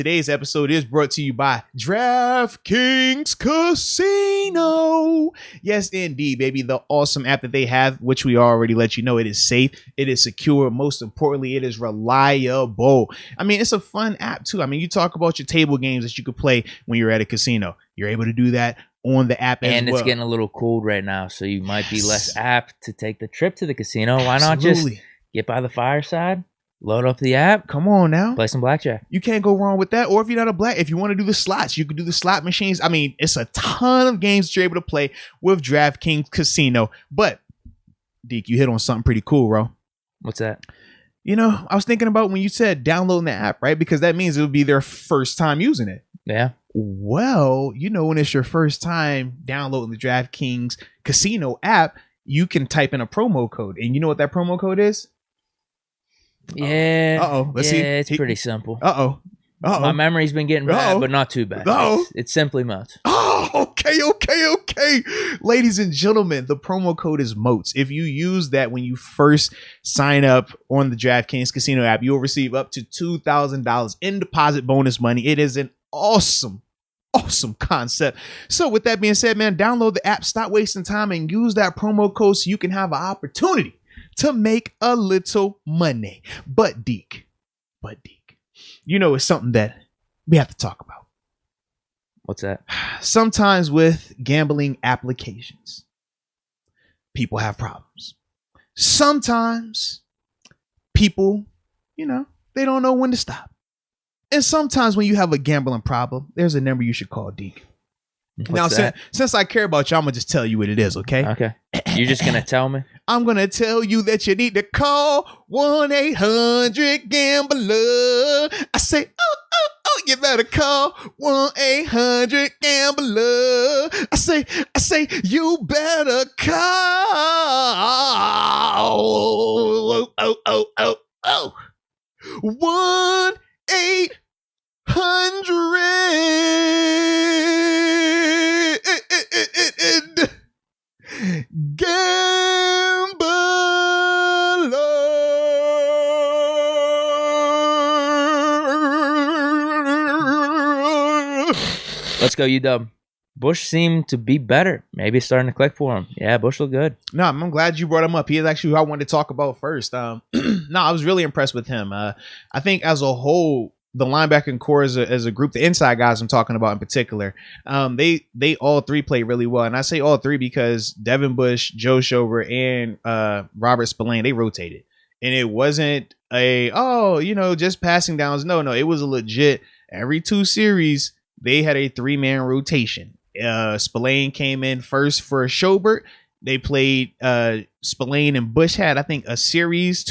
Today's episode is brought to you by DraftKings Casino. Yes, indeed, baby. The awesome app that they have, which we already let you know, it is safe, it is secure. Most importantly, it is reliable. I mean, it's a fun app too. I mean, you talk about your table games that you could play when you're at a casino. You're able to do that on the app as well. And it's getting a little cold right now, so you might be less apt to take the trip to the casino. Why not just get by the fireside? Load up the app. Come on now. Play some blackjack. You can't go wrong with that. Or if you're not if you want to do the slots, you can do the slot machines. I mean, it's a ton of games that you're able to play with DraftKings Casino. But, Deke, you hit on something pretty cool, bro. What's that? You know, I was thinking about when you said downloading the app, right? Because that means it would be their first time using it. Yeah. Well, you know, when it's your first time downloading the DraftKings Casino app, you can type in a promo code. And you know what that promo code is? Yeah. Uh-oh. Let's see. It's pretty simple. Uh-oh. My memory's been getting bad, but not too bad. It's simply MOATS. Oh, okay. Ladies and gentlemen, the promo code is MOATS. If you use that when you first sign up on the DraftKings Casino app, you'll receive up to $2,000 in deposit bonus money. It is an awesome concept. So with that being said, man, download the app, stop wasting time, and use that promo code so you can have an opportunity to make a little money. But Deke, you know, it's something that we have to talk about. What's that? Sometimes with gambling applications, people have problems. Sometimes people, you know, they don't know when to stop. And sometimes when you have a gambling problem, there's a number you should call, Deke. Now, since I care about you, I'm going to just tell you what it is, okay? Okay. You're just going to tell me? I'm going to tell you that you need to call 1-800-GAMBLER. I say, oh, you better call 1-800-GAMBLER. I say, you better call 1-800 Gambler. Let's go, UW. Bush seemed to be better. Maybe it's starting to click for him. Yeah, Bush looked good. No, I'm glad you brought him up. He is actually who I wanted to talk about first. No, I was really impressed with him. I think as a whole, the linebacking core as a group, the inside guys I'm talking about in particular, they all three play really well. And I say all three because Devin Bush, Joe Schober, and Robert Spillane, they rotated. And it wasn't just passing downs. No, it was a legit, every 2 series, they had a 3-man rotation. Spillane came in first for Schobert. They played Spillane and Bush had, I think, 2 series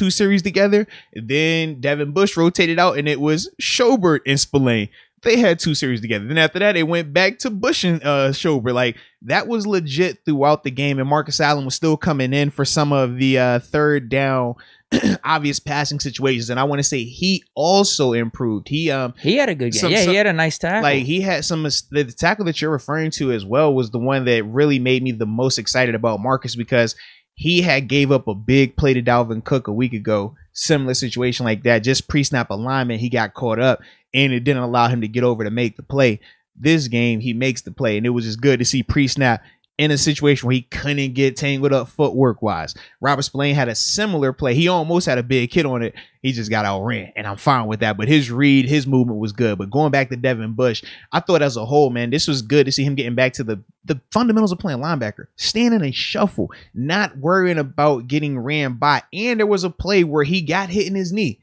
together. Then Devin Bush rotated out, and it was Schobert and Spillane. They had 2 series together. Then after that, they went back to Bush and Schobert. Like, that was legit throughout the game. And Marcus Allen was still coming in for some of the third down obvious passing situations. And I want to say he also improved. He had a good game. He had a nice tackle. Like, he had the tackle that you're referring to as well was the one that really made me the most excited about Marcus, because he had gave up a big play to Dalvin Cook a week ago. Similar situation like that. Just pre-snap alignment, he got caught up, and it didn't allow him to get over to make the play. This game, he makes the play, and it was just good to see pre-snap in a situation where he couldn't get tangled up footwork wise. Robert Spillane had a similar play. He almost had a big hit on it. He just got outran, and I'm fine with that. But his read, his movement was good. But going back to Devin Bush, I thought as a whole, man, this was good to see him getting back to the fundamentals of playing linebacker. Stand in a shuffle, not worrying about getting ran by. And there was a play where he got hit in his knee.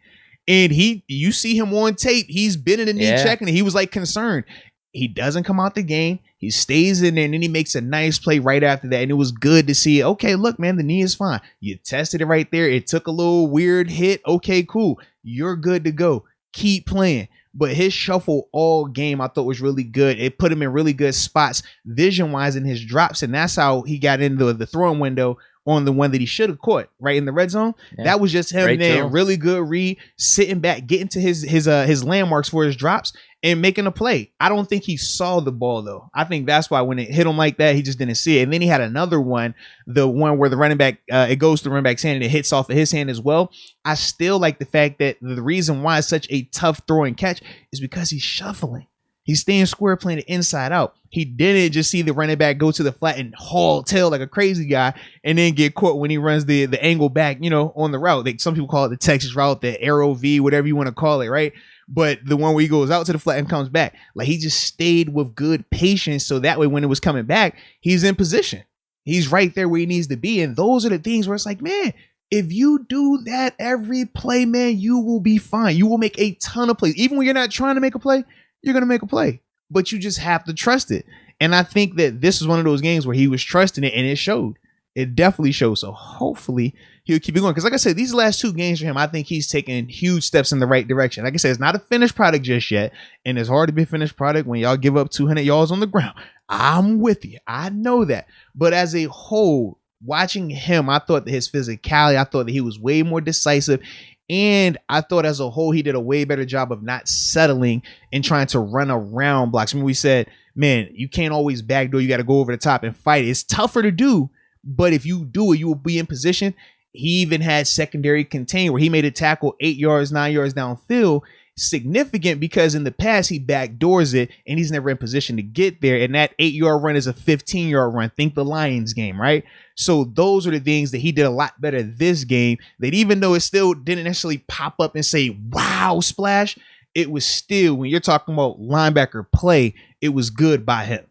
And you see him on tape. He's been in the knee checking, and he was like concerned. He doesn't come out the game. He stays in there, and then he makes a nice play right after that. And it was good to see. Okay, look, man, the knee is fine. You tested it right there. It took a little weird hit. Okay, cool. You're good to go. Keep playing. But his shuffle all game I thought was really good. It put him in really good spots vision-wise in his drops, and that's how he got into the throwing window on the one that he should have caught right in the red zone. Yeah. That was just him then really good read, sitting back, getting to his landmarks for his drops and making a play. I don't think he saw the ball though. I think that's why when it hit him like that, he just didn't see it. And then he had another one, the one where the running back, it goes to the running back's hand and it hits off of his hand as well. I still like the fact that the reason why it's such a tough throw and catch is because he's shuffling. He's staying square, playing it inside out. He didn't just see the running back go to the flat and haul tail like a crazy guy and then get caught when he runs the angle back, on the route. Some people call it the Texas route, the Arrow V, whatever you want to call it, right? But the one where he goes out to the flat and comes back, like he just stayed with good patience. So that way, when it was coming back, he's in position. He's right there where he needs to be. And those are the things where it's like, man, if you do that every play, man, you will be fine. You will make a ton of plays. Even when you're not trying to make a play, you're going to make a play, but you just have to trust it. And I think that this is one of those games where he was trusting it and it showed. It definitely showed. So hopefully he'll keep it going. Because like I said, these last 2 games for him, I think he's taking huge steps in the right direction. Like I said, it's not a finished product just yet. And it's hard to be a finished product when y'all give up 200 yards on the ground. I'm with you. I know that. But as a whole, watching him, I thought that his physicality, I thought that he was way more decisive. And I thought as a whole, he did a way better job of not settling and trying to run around blocks. I mean, we said, man, you can't always backdoor. You got to go over the top and fight. It's tougher to do, but if you do it, you will be in position. He even had secondary contain where he made a tackle 8 yards, 9 yards downfield. Significant because in the past he backdoors it and he's never in position to get there. And that 8-yard run is a 15-yard run. Think the Lions game, right? So those are the things that he did a lot better this game, that even though it still didn't necessarily pop up and say, wow, splash, it was still, when you're talking about linebacker play, it was good by him.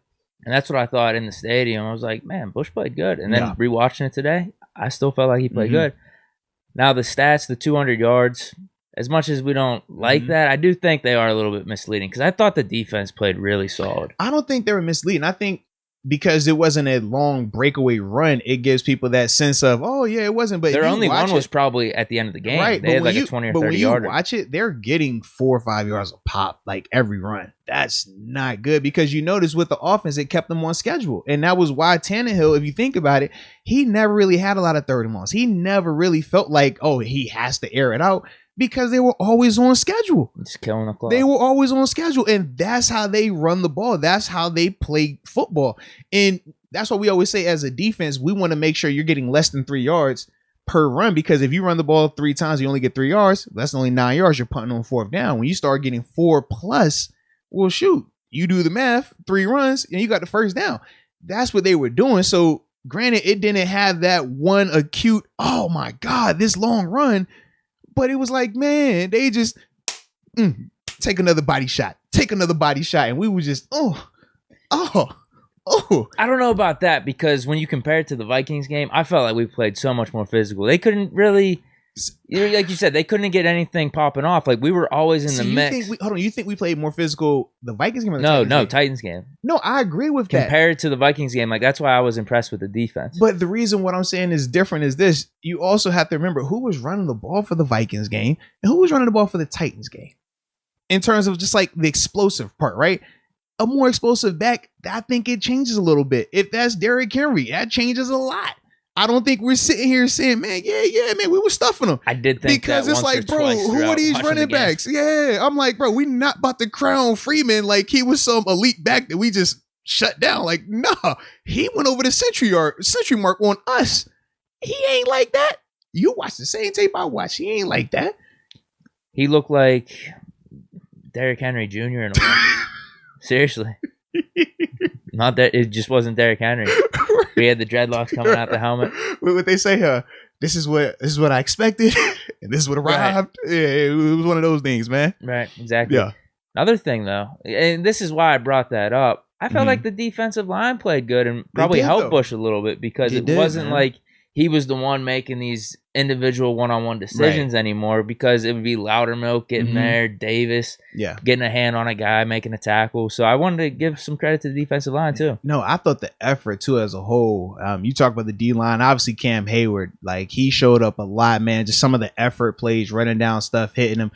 And that's what I thought in the stadium. I was like, man, Bush played good. And then rewatching it today, I still felt like he played good. Now the stats, the 200 yards, as much as we don't like that, I do think they are a little bit misleading because I thought the defense played really solid. I don't think they were misleading. I think because it wasn't a long breakaway run, it gives people that sense of, oh, yeah, it wasn't. But their only one was probably at the end of the game. Right. They had like a 20 or 30 yarder. But when you watch it, they're getting 4 or 5 yards a pop, like every run. That's not good because you notice with the offense, it kept them on schedule. And that was why Tannehill, if you think about it, he never really had a lot of third and longs. He never really felt like, oh, he has to air it out. Because they were always on schedule. Just killing the clock. They were always on schedule. And that's how they run the ball. That's how they play football. And that's what we always say as a defense, we want to make sure you're getting less than 3 yards per run. Because if you run the ball 3 times, you only get 3 yards. That's only 9 yards you're punting on 4th down. When you start getting 4 plus, well, shoot, you do the math, 3 runs, and you got the first down. That's what they were doing. So granted, it didn't have that one acute, oh my God, this long run. But it was like, man, they just take another body shot. And we were just, oh. I don't know about that because when you compare it to the Vikings game, I felt like we played so much more physical. They couldn't really, like you said, they couldn't get anything popping off. Like we were always in the mix. You think we played more physical the Vikings game or the Titans game? No, Titans game. No, I agree with that. Compared to the Vikings game, like that's why I was impressed with the defense. But the reason what I'm saying is different is this. You also have to remember who was running the ball for the Vikings game and who was running the ball for the Titans game. In terms of just like the explosive part, right? A more explosive back, I think it changes a little bit. If that's Derrick Henry, that changes a lot. I don't think we're sitting here saying, man, man, we were stuffing them. I did think because that it's like, bro, who are these running backs? Yeah, I'm like, bro, we not about to crown Freeman like he was some elite back that we just shut down. Like, nah, he went over the century mark on us. He ain't like that. You watch the same tape I watch. He ain't like that. He looked like Derrick Henry Jr. in a way. Seriously. Not that it just wasn't Derrick Henry. We had the dreadlocks coming out the helmet. What they say, this is what I expected, and this is what arrived. Right. Yeah, it was one of those things, man. Right, exactly. Yeah. Another thing, though, and this is why I brought that up. I felt like the defensive line played good and probably helped Bush a little bit because it wasn't like he was the one making these individual one-on-one decisions anymore because it would be Loudermilk getting there, Davis getting a hand on a guy, making a tackle. So I wanted to give some credit to the defensive line too. No, I thought the effort too as a whole. You talk about the D-line, obviously Cam Hayward, like he showed up a lot, man. Just some of the effort plays, running down stuff, hitting him.